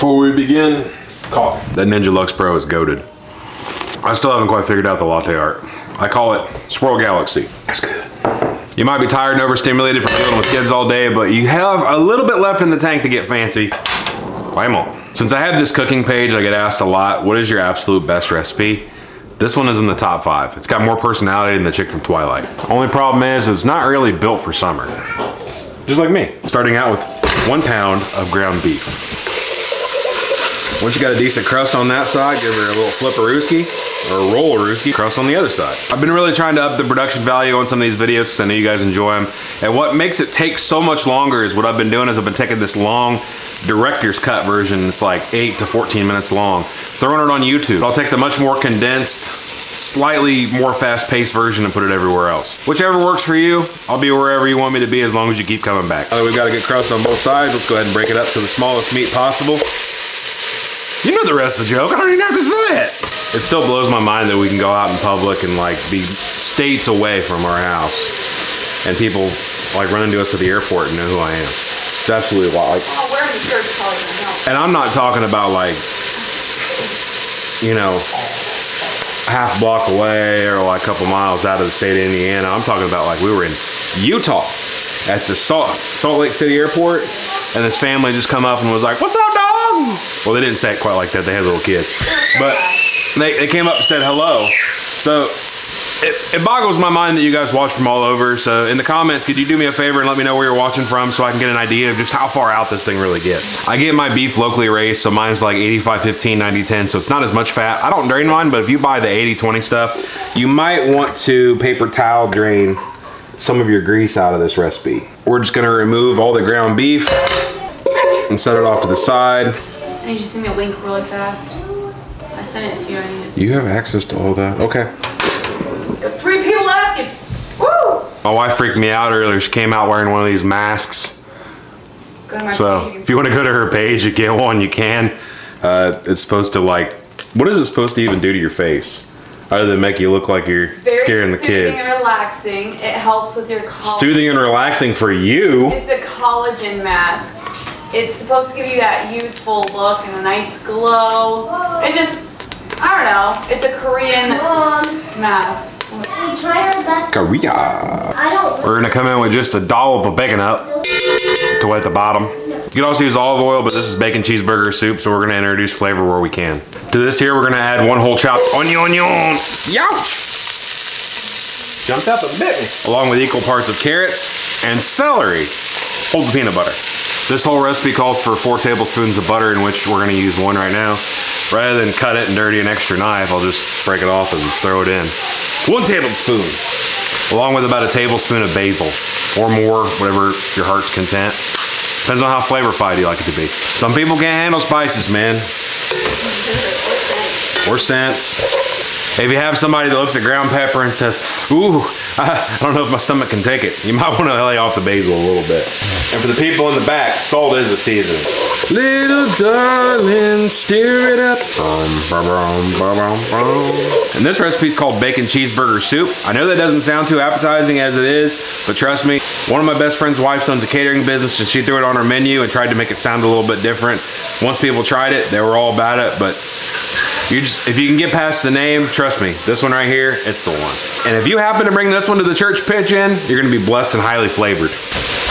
Before we begin, coffee. That Ninja Luxe Pro is goated. I still haven't quite figured out the latte art. I call it Swirl Galaxy. That's good. You might be tired and overstimulated from dealing with kids all day, but you have a little bit left in the tank to get fancy. Claim on. Since I have this cooking page, I get asked a lot, what is your absolute best recipe? This one is in the top 5. It's got more personality than the chick from Twilight. Only problem is, it's not really built for summer. Just like me. Starting out with 1 pound of ground beef. Once you got a decent crust on that side, give her a little flipperooski or a rollerooski, crust on the other side. I've been really trying to up the production value on some of these videos because I know you guys enjoy them. And what makes it take so much longer is what I've been doing is I've been taking this long director's cut version. It's like 8 to 14 minutes long, throwing it on YouTube. I'll take the much more condensed, slightly more fast-paced version and put it everywhere else. Whichever works for you, I'll be wherever you want me to be as long as you keep coming back. Now that we've got a good crust on both sides, let's go ahead and break it up to the smallest meat possible. You know the rest of the joke, I don't even have to say it. It still blows my mind that we can go out in public and like be states away from our house and people like run into us at the airport and know who I am. It's absolutely wild. Like, oh, we're in the church probably gonna help. And I'm not talking about like, you know, half block away or like a couple miles out of the state of Indiana. I'm talking about like we were in Utah at the Salt Lake City airport and this family just come up and was like, what's up, dog? Well, they didn't say it quite like that. They had little kids. But they came up and said hello. So it boggles my mind that you guys watch from all over. So in the comments, could you do me a favor and let me know where you're watching from so I can get an idea of just how far out this thing really gets. I get my beef locally raised, so mine's like 85-15, 90-10, so it's not as much fat. I don't drain mine, but if you buy the 80-20 stuff, you might want to paper towel drain some of your grease out of this recipe. We're just gonna remove all the ground beef and set it off to the side. I need you to send me a link really fast. I sent it to you. I need to You have access to all that? Okay. Got 3 people asking. Woo! My wife freaked me out earlier. She came out wearing one of these masks. So if you want to go to her page and get one, you can. It's supposed to like, what is it supposed to even do to your face? Other than make you look like you're scaring the kids. Soothing and relaxing. It helps with your collagen. Soothing and relaxing for you. It's a collagen mask. It's supposed to give you that youthful look and a nice glow. It just, I don't know. It's a Korean mask. We try our best. Korea. We're gonna come in with just a dollop of bacon up to wet the bottom. You can also use olive oil, but this is bacon cheeseburger soup, so we're gonna introduce flavor where we can. To this here, we're gonna add 1 whole chopped onion. Youch! Jumped up and bit me. Along with equal parts of carrots and celery. Hold the peanut butter. This whole recipe calls for 4 tablespoons of butter, in which we're gonna use 1 right now. Rather than cut it and dirty an extra knife, I'll just break it off and throw it in. 1 tablespoon, along with about a tablespoon of basil, or more, whatever your heart's content. Depends on how flavorfied you like it to be. Some people can't handle spices, man. Or scents. If you have somebody that looks at ground pepper and says, ooh, I don't know if my stomach can take it, you might want to lay off the basil a little bit. And for the people in the back, salt is a seasoning. Little darling, stir it up. And this recipe is called Bacon Cheeseburger Soup. I know that doesn't sound too appetizing as it is, but trust me, one of my best friend's wife owns a catering business and she threw it on her menu and tried to make it sound a little bit different. Once people tried it, they were all about it, but if you can get past the name, trust me, this one right here, it's the one. And if you happen to bring this one to the church pitch-in, you're gonna be blessed and highly flavored.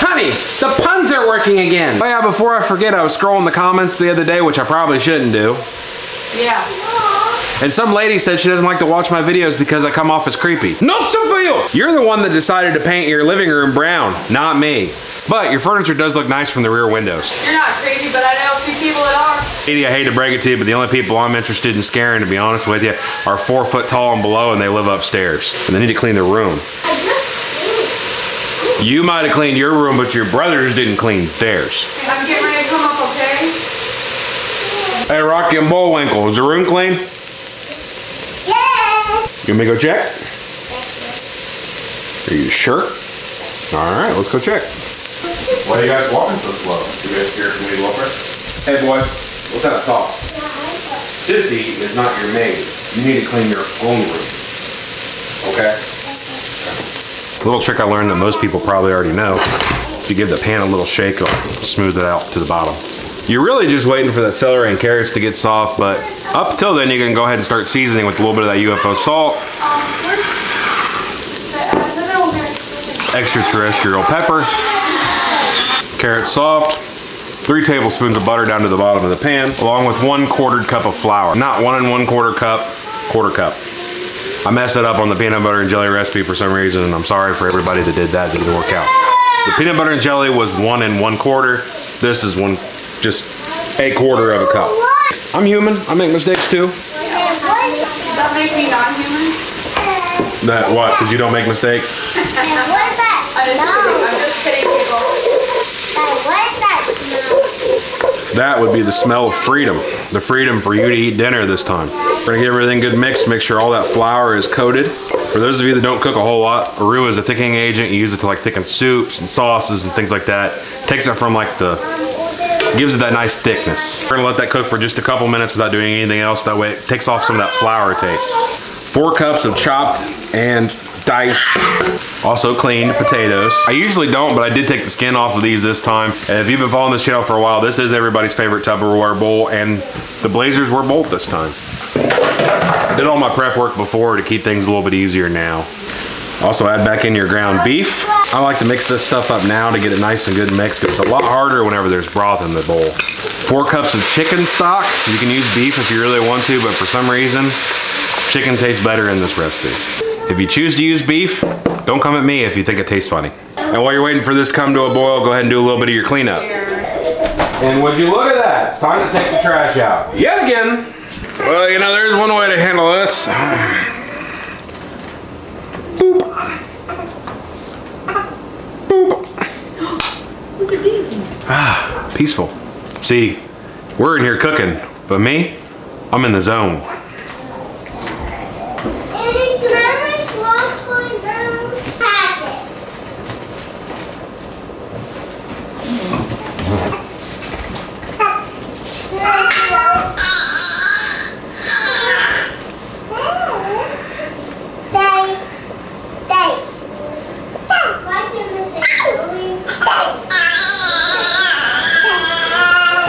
Honey, the puns are working again. Oh yeah, before I forget, I was scrolling the comments the other day, which I probably shouldn't do. Yeah. And some lady said she doesn't like to watch my videos because I come off as creepy. No seville! You're the one that decided to paint your living room brown, not me. But your furniture does look nice from the rear windows. You're not creepy, but I know a few people that are. Lady, I hate to break it to you, but the only people I'm interested in scaring, to be honest with you, are 4 foot tall and below, and they live upstairs. And they need to clean their room. You might have cleaned your room, but your brothers didn't clean theirs. I'm getting ready to come up, okay? Hey, Rocky and Bullwinkle, is the room clean? Yeah. You want me to go check? Are you sure? All right, let's go check. Why are you guys walking so slow? You guys scared for me to walk there? Hey boy, what's that talk? Sissy is not your maid. You need to clean your own room. Okay? A little trick I learned that most people probably already know. If you give the pan a little shake, it'll smooth it out to the bottom. You're really just waiting for the celery and carrots to get soft, but up until then you can go ahead and start seasoning with a little bit of that UFO salt, extraterrestrial pepper, carrots soft, 3 tablespoons of butter down to the bottom of the pan, along with 1/4 cup of flour. Not 1 1/4 cup, 1/4 cup. I messed it up on the peanut butter and jelly recipe for some reason, and I'm sorry for everybody that did that. It didn't work out. The peanut butter and jelly was 1 1/4. This is just 1/4 of a cup. I'm human. I make mistakes too. Does that make me non-human? That what? Because you don't make mistakes? And what is that? I'm just kidding, people. What is that smell? That would be the smell of freedom. The freedom for you to eat dinner this time. We're gonna get everything good mixed, make sure all that flour is coated. For those of you that don't cook a whole lot, roux is a thickening agent. You use it to like thicken soups and sauces and things like that. Takes it from like gives it that nice thickness. We're gonna let that cook for just a couple minutes without doing anything else. That way it takes off some of that flour taste. 4 cups of chopped and diced, also cleaned potatoes. I usually don't, but I did take the skin off of these this time. And if you've been following this channel for a while, this is everybody's favorite Tupperware bowl, and the Blazers were bold this time. I did all my prep work before to keep things a little bit easier now. Also add back in your ground beef. I like to mix this stuff up now to get it nice and good mixed, because it's a lot harder whenever there's broth in the bowl. 4 cups of chicken stock. You can use beef if you really want to, but for some reason, chicken tastes better in this recipe. If you choose to use beef, don't come at me if you think it tastes funny. And while you're waiting for this to come to a boil, go ahead and do a little bit of your cleanup. And would you look at that? It's time to take the trash out. Yet again. Well, you know, there's one way to handle this. Boop. Boop. Look at these. Ah, peaceful. See, we're in here cooking, but me, I'm in the zone.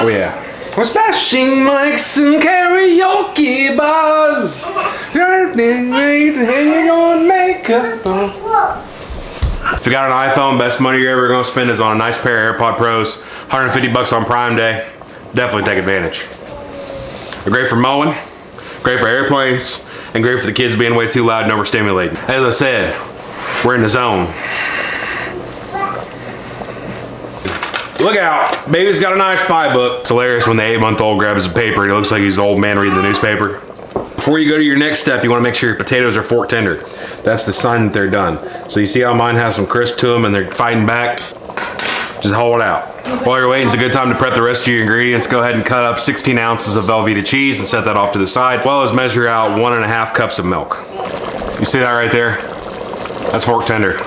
Oh yeah. We're smashing mics and karaoke bars. If you got an iPhone, best money you're ever gonna spend is on a nice pair of AirPod Pros. 150 bucks on Prime Day. Definitely take advantage. They're great for mowing, great for airplanes, and great for the kids being way too loud and overstimulating. As I said, we're in the zone. Look out, baby's got a nice spy book. It's hilarious when the 8-month-old grabs a paper and it looks like he's an old man reading the newspaper. Before you go to your next step, you wanna make sure your potatoes are fork tender. That's the sign that they're done. So you see how mine have some crisp to them and they're fighting back? Just hold it out. While you're waiting, it's a good time to prep the rest of your ingredients. Go ahead and cut up 16 ounces of Velveta cheese and set that off to the side, as well as measure out 1.5 cups of milk. You see that right there? That's fork tender.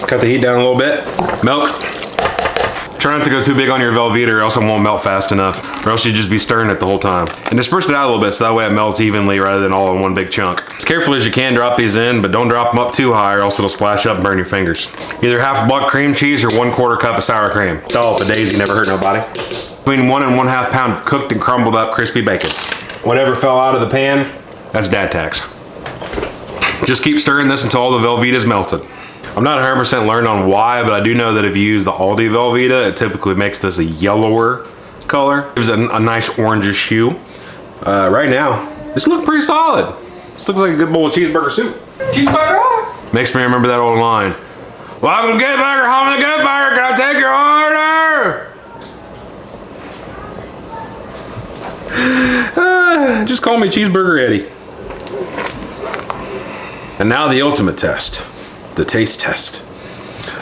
Cut the heat down a little bit. Milk. Try not to go too big on your Velveeta or else it won't melt fast enough, or else you'll just be stirring it the whole time. And disperse it out a little bit so that way it melts evenly rather than all in one big chunk. As carefully as you can, drop these in, but don't drop them up too high or else it'll splash up and burn your fingers. Either half a block cream cheese or 1/4 cup of sour cream. Dollop a daisy, never hurt nobody. Between 1 and 1/2 pound of cooked and crumbled up crispy bacon. Whatever fell out of the pan, that's dad tax. Just keep stirring this until all the Velveeta is melted. I'm not 100% learned on why, but I do know that if you use the Aldi Velveeta, it typically makes this a yellower color. It gives it a nice orangish hue. Right now, this looks pretty solid. This looks like a good bowl of cheeseburger soup. Cheeseburger! Makes me remember that old line. Welcome to Good Burger, home of the Good Burger. Can I take your order? Just call me Cheeseburger Eddie. And now the ultimate test. The taste test.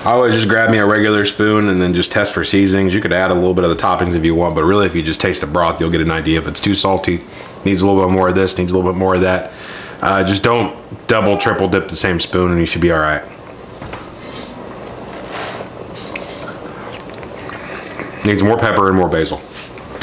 I always just grab me a regular spoon and then just test for seasonings. You could add a little bit of the toppings if you want, but really if you just taste the broth, you'll get an idea if it's too salty, needs a little bit more of this, needs a little bit more of that. Just don't double, triple dip the same spoon and you should be all right. Needs more pepper and more basil.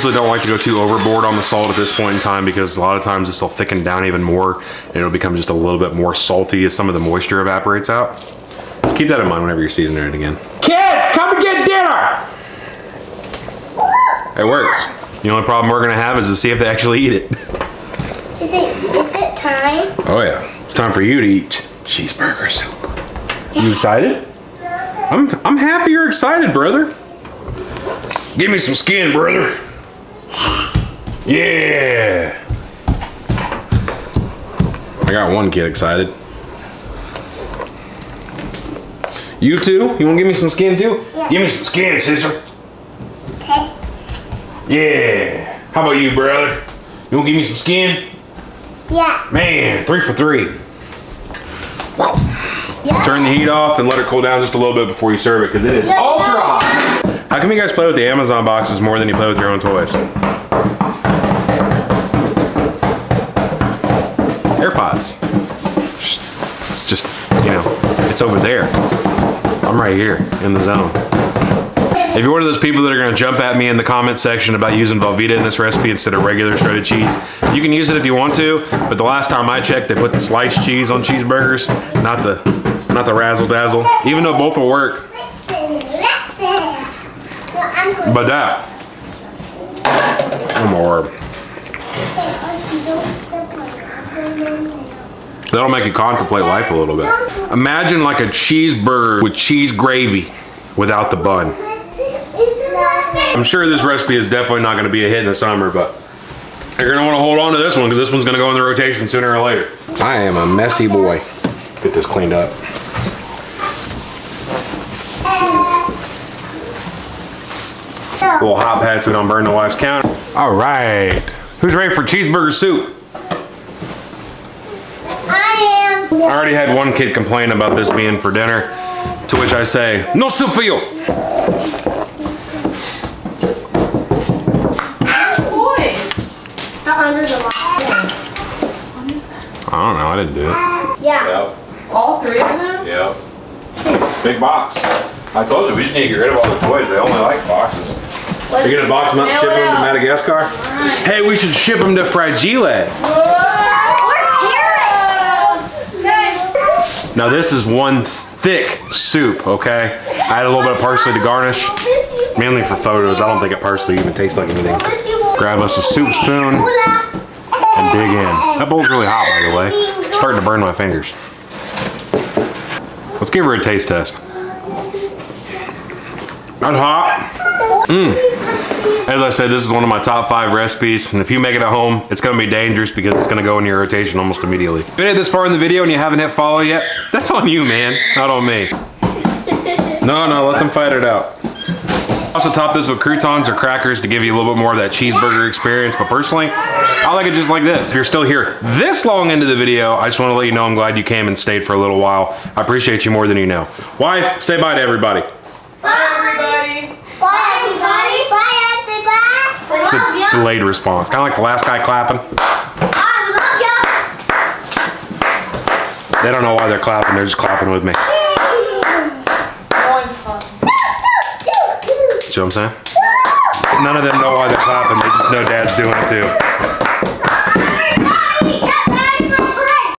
I don't like to go too overboard on the salt at this point in time because a lot of times this will thicken down even more and it'll become just a little bit more salty as some of the moisture evaporates out. So keep that in mind whenever you're seasoning it again. Kids, come and get dinner! It works. The only problem we're gonna have is to see if they actually eat it. Is it time? Oh yeah, it's time for you to eat cheeseburger soup. You excited? I'm happy you're excited, brother. Give me some skin, brother. Yeah. I got one kid excited. You too? You wanna give me some skin too? Yeah. Give me some skin, sister. Okay. Yeah. How about you, brother? You wanna give me some skin? Yeah. Man, 3 for 3. Yeah. Turn the heat off and let it cool down just a little bit before you serve it because it is ultra hot. How come you guys play with the Amazon boxes more than you play with your own toys? AirPods. It's just, you know, it's over there. I'm right here in the zone. If you're one of those people that are gonna jump at me in the comment section about using Velveta in this recipe instead of regular shredded cheese, you can use it if you want to, but the last time I checked, they put the sliced cheese on cheeseburgers, not the razzle dazzle, even though both will work. But that, oh my word. That'll make you contemplate life a little bit. Imagine like a cheeseburger with cheese gravy without the bun. I'm sure this recipe is definitely not gonna be a hit in the summer, but you're gonna wanna hold on to this one because this one's gonna go in the rotation sooner or later. I am a messy boy. Get this cleaned up. Little hot pad so we don't burn the wife's counter. All right, who's ready for cheeseburger soup? I am. I already had one kid complain about this being for dinner, to which I say, no soup for you. Boys. Under the box. What is that? I don't know, I didn't do it. Yeah. Yep. All 3 of them? Yep. It's a big box. I told you, we just need to get rid of all the toys. They only like boxes. Let's You're gonna box them up and ship them to Madagascar? Right. Hey, we should ship them to Fragile. Or carrots. Okay. Now this is one thick soup, okay? I add a little bit of parsley to garnish, mainly for photos. I don't think parsley even tastes like anything. Grab us a soup spoon and dig in. That bowl's really hot, by the way. It's starting to burn my fingers. Let's give her a taste test. That's hot. As I said, this is one of my top 5 recipes, and if you make it at home, it's gonna be dangerous because it's gonna go in your rotation almost immediately. If you made it this far in the video and you haven't hit follow yet, that's on you, man, not on me. No, let them fight it out. Also top this with croutons or crackers to give you a little bit more of that cheeseburger experience, but personally, I like it just like this. If you're still here this long into the video, I just wanna let you know I'm glad you came and stayed for a little while. I appreciate you more than you know. Wife, say bye to everybody. Bye, everybody. Bye, everybody. Bye, everybody. It's a delayed response, kind of like the last guy clapping. I love you. They don't know why they're clapping, they're just clapping with me. One's fun. See what I'm saying? None of them know why they're clapping, they just know Dad's doing it too.